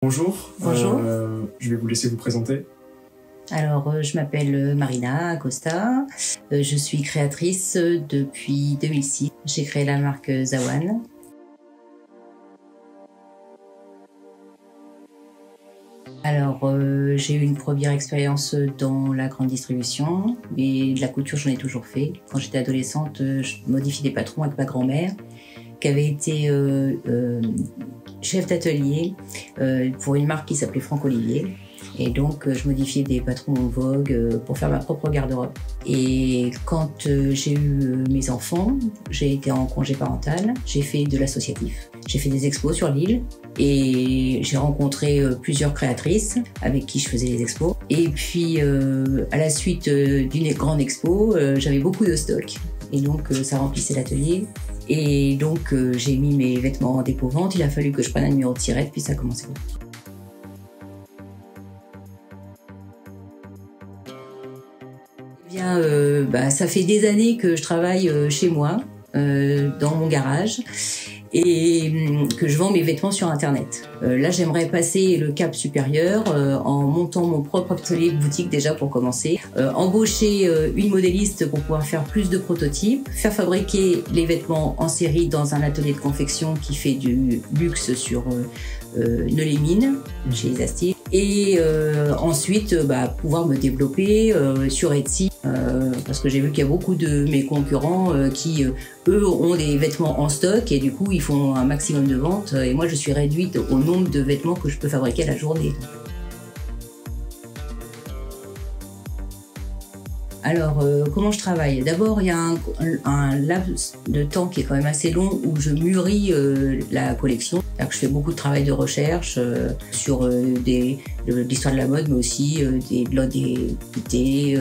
Bonjour. Bonjour. Je vais vous laisser vous présenter. Alors, je m'appelle Marina Acosta. Je suis créatrice depuis 2006. J'ai créé la marque Zawan. Alors, j'ai eu une première expérience dans la grande distribution, mais de la couture, j'en ai toujours fait. Quand j'étais adolescente, je modifiais des patrons avec ma grand-mère, qui avait été chef d'atelier pour une marque qui s'appelait Franck Olivier. Et donc, je modifiais des patrons en vogue pour faire ma propre garde-robe. Et quand j'ai eu mes enfants, j'ai été en congé parental, j'ai fait de l'associatif. J'ai fait des expos sur l'île et j'ai rencontré plusieurs créatrices avec qui je faisais les expos. Et puis, à la suite d'une grande expo, j'avais beaucoup de stock. Et donc, ça remplissait l'atelier. Et donc, j'ai mis mes vêtements en dépôt-vente. Il a fallu que je prenne un numéro de tirette, puis ça a commencé. Eh bien, ça fait des années que je travaille chez moi, dans mon garage, et que je vends mes vêtements sur Internet. Là, j'aimerais passer le cap supérieur en montant mon propre atelier boutique déjà pour commencer, embaucher une modéliste pour pouvoir faire plus de prototypes, faire fabriquer les vêtements en série dans un atelier de confection qui fait du luxe sur Neulémine, chez Isastier, et ensuite pouvoir me développer sur Etsy, parce que j'ai vu qu'il y a beaucoup de mes concurrents qui, eux, ont des vêtements en stock et du coup, ils font un maximum de ventes. Et moi, je suis réduite au nombre de vêtements que je peux fabriquer à la journée. Alors, comment je travaille? D'abord, il y a un laps de temps qui est quand même assez long où je mûris la collection. C'est-à-dire que je fais beaucoup de travail de recherche sur l'histoire de la mode, mais aussi des idées,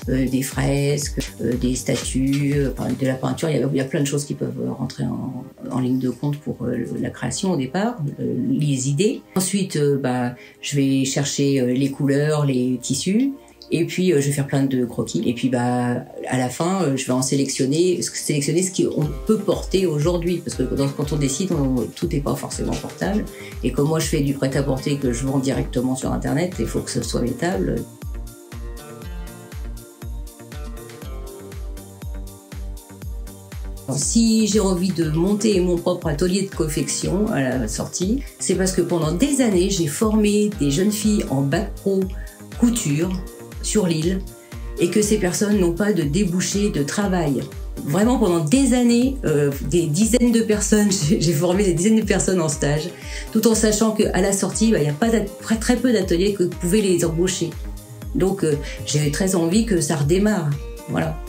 des fresques, des statues, de la peinture. Il y a plein de choses qui peuvent rentrer en ligne de compte pour la création au départ, les idées. Ensuite, je vais chercher les couleurs, les tissus. Et puis, je vais faire plein de croquis. Et puis, à la fin, je vais en sélectionner ce qu'on peut porter aujourd'hui. Parce que quand on décide, tout n'est pas forcément portable. Et comme moi, je fais du prêt-à-porter que je vends directement sur Internet, il faut que ce soit mettable. Si j'ai envie de monter mon propre atelier de confection à la sortie, c'est parce que pendant des années, j'ai formé des jeunes filles en bac pro couture sur l'île et que ces personnes n'ont pas de débouché de travail. Vraiment pendant des années, des dizaines de personnes, j'ai formé des dizaines de personnes en stage, tout en sachant qu'à la sortie, il n'y a pas très peu d'ateliers que pouvaient les embaucher. Donc j'ai très envie que ça redémarre. Voilà.